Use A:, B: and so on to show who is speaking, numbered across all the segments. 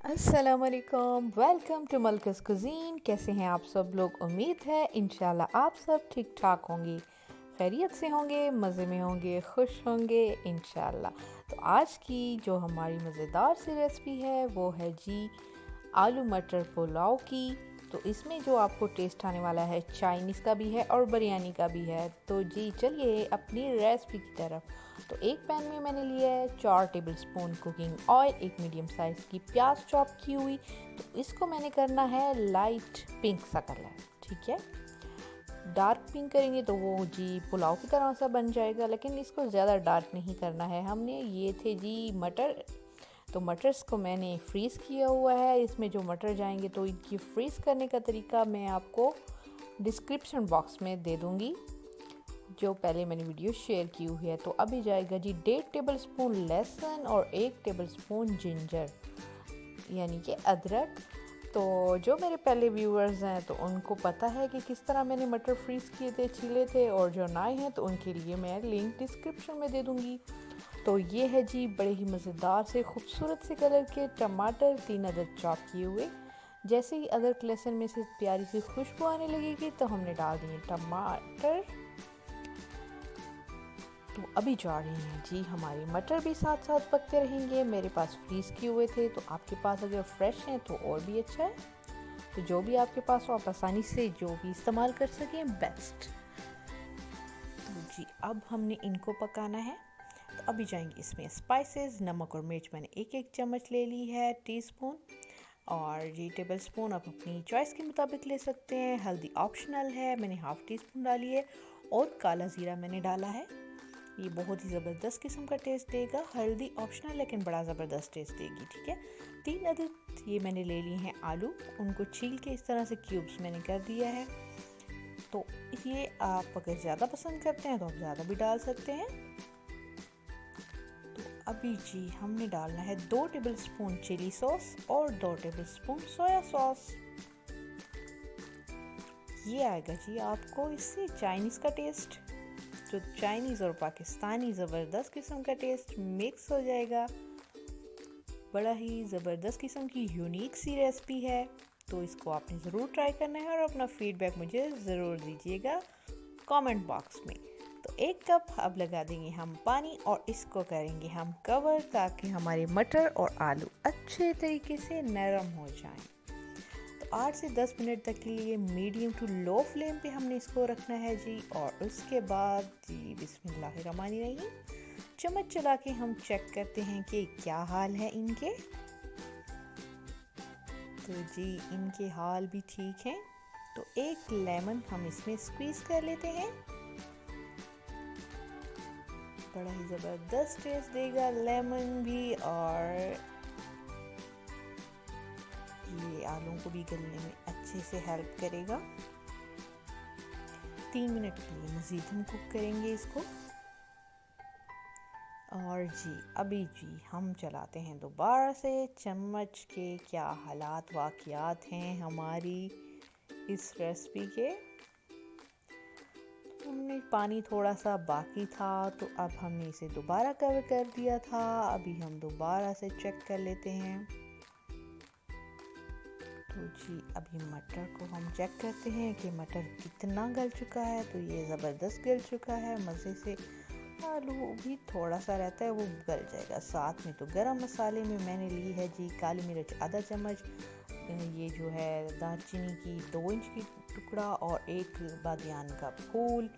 A: अस्सलाम वालेकुम, welcome to मलकस cuisine. कैसे हैं आप सब लोग? उम्मीद है इंशाल्लाह आप सब ठीक ठाक होंगे, खैरियत से होंगे, मज़े में होंगे, खुश होंगे इंशाल्लाह। तो आज की जो हमारी मज़ेदार सी रेसिपी है वो है जी आलू मटर पुलाव की। तो इसमें जो आपको टेस्ट आने वाला है चाइनीज़ का भी है और बिरयानी का भी है। तो जी चलिए अपनी रेसिपी की तरफ। तो एक पैन में मैंने लिया है 4 टेबलस्पून कुकिंग ऑयल, एक मीडियम साइज़ की प्याज चॉप की हुई। तो इसको मैंने करना है लाइट पिंक सा कलर, ठीक है। डार्क पिंक करेंगे तो वो जी पुलाव की तरह सा बन जाएगा, लेकिन इसको ज़्यादा डार्क नहीं करना है हमने। ये थे जी मटर। तो मटर्स को मैंने फ्रीज़ किया हुआ है। इसमें जो मटर जाएंगे तो इनकी फ्रीज़ करने का तरीका मैं आपको डिस्क्रिप्शन बॉक्स में दे दूँगी, जो पहले मैंने वीडियो शेयर की हुई है। तो अभी जाएगा जी 1.5 टेबलस्पून लहसुन और 1 टेबलस्पून जिंजर यानी कि अदरक। तो जो मेरे पहले व्यूअर्स हैं तो उनको पता है कि किस तरह मैंने मटर फ्रीज़ किए थे, छीले थे, और जो नए हैं तो उनके लिए मैं लिंक डिस्क्रिप्शन में दे दूँगी। तो ये है जी बड़े ही मज़ेदार से खूबसूरत से कलर के टमाटर, 3 अदद चॉप किए हुए। जैसे ही अदरक लहसुन में से प्यारी सी खुशबू आने लगेगी तो हमने डाल दिए टमाटर। तो अभी जा रहे हैं जी हमारे मटर भी साथ साथ पकते रहेंगे। मेरे पास फ्रीज़ किए हुए थे, तो आपके पास अगर फ्रेश हैं तो और भी अच्छा है। तो जो भी आपके पास हो आप आसानी से जो भी इस्तेमाल कर सकें बेस्ट। तो जी अब हमने इनको पकाना है। तो अभी जाएंगे इसमें स्पाइसेस। नमक और मिर्च मैंने एक एक चम्मच ले ली है, टीस्पून, और ये टेबल स्पून आप अपनी चॉइस के मुताबिक ले सकते हैं। हल्दी ऑप्शनल है, मैंने हाफ़ टी स्पून डाली है, और काला ज़ीरा मैंने डाला है। ये बहुत ही ज़बरदस्त किस्म का टेस्ट देगा। हल्दी ऑप्शनल लेकिन बड़ा ज़बरदस्त टेस्ट देगी, ठीक है। 3 अदद ये मैंने ले लिए हैं आलू, उनको छील के इस तरह से क्यूब्स मैंने कर दिया है। तो ये आप अगर ज़्यादा पसंद करते हैं तो आप ज़्यादा भी डाल सकते हैं। तो अभी जी हमने डालना है 2 टेबलस्पून चिली सॉस और 2 टेबलस्पून सोया सॉस। ये आएगा जी आपको इससे चाइनीज़ का टेस्ट, जो चाइनीज़ और पाकिस्तानी ज़बरदस्त किस्म का टेस्ट मिक्स हो जाएगा। बड़ा ही ज़बरदस्त किस्म की यूनिक सी रेसिपी है। तो इसको आपने ज़रूर ट्राई करना है और अपना फीडबैक मुझे ज़रूर दीजिएगा कमेंट बॉक्स में। तो 1 कप अब लगा देंगे हम पानी और इसको करेंगे हम कवर, ताकि हमारे मटर और आलू अच्छे तरीके से नरम हो जाएं। तो 8 से 10 मिनट तक के लिए मीडियम टू लो फ्लेम पे हमने इसको रखना है जी। और उसके बाद जी बिस्मिल्लाहिर्रहमानिर्रहीम चम्मच चला के हम चेक करते हैं कि क्या हाल है इनके। तो जी इनके हाल भी ठीक हैं। तो 1 लेमन हम इसमें स्क्वीज़ कर लेते हैं। बड़ा ही ज़बरदस्त टेस्ट देगा लेमन भी, और ये आलू को भी गलने में अच्छे से हेल्प करेगा। 3 मिनट के लिए मज़ीद हम कुक करेंगे इसको। और जी अभी जी हम चलाते हैं दोबारा से चम्मच के। क्या हालात वाक़यात हैं हमारी इस रेसिपी के। हमने पानी थोड़ा सा बाकी था, तो अब हमने इसे दोबारा कवर कर दिया था। अभी हम दोबारा से चेक कर लेते हैं। तो जी अभी मटर को हम चेक करते हैं कि मटर कितना गल चुका है। तो ये ज़बरदस्त गल चुका है मज़े से। आलू भी थोड़ा सा रहता है वो गल जाएगा। साथ में तो गरम मसाले में मैंने ली है जी काली मिर्च आधा चम्मच, ये जो है दालचीनी की 2 इंच की टुकड़ा, और 1 बादियान का फूल,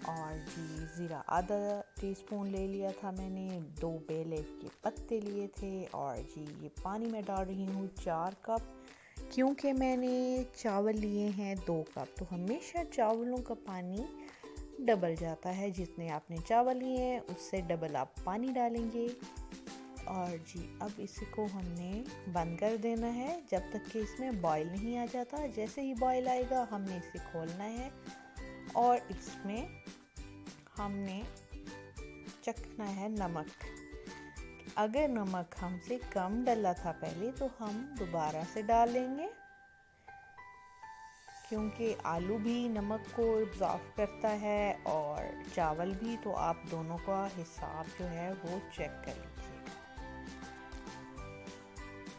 A: और जी ज़ीरा आधा टीस्पून ले लिया था मैंने, 2 बे लीफ के पत्ते लिए थे। और जी ये पानी मैं डाल रही हूँ 4 कप, क्योंकि मैंने चावल लिए हैं 2 कप। तो हमेशा चावलों का पानी डबल जाता है, जितने आपने चावल लिए हैं उससे डबल आप पानी डालेंगे। और जी अब इसको हमने बंद कर देना है जब तक कि इसमें बॉईल नहीं आ जाता। जैसे ही बॉईल आएगा हमने इसे खोलना है, और इसमें हमने चखना है नमक। अगर नमक हमसे कम डला था पहले तो हम दोबारा से डालेंगे, क्योंकि आलू भी नमक को इब्ज़ॉर्ब करता है और चावल भी। तो आप दोनों का हिसाब जो है वो चेक कर लीजिए।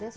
A: 10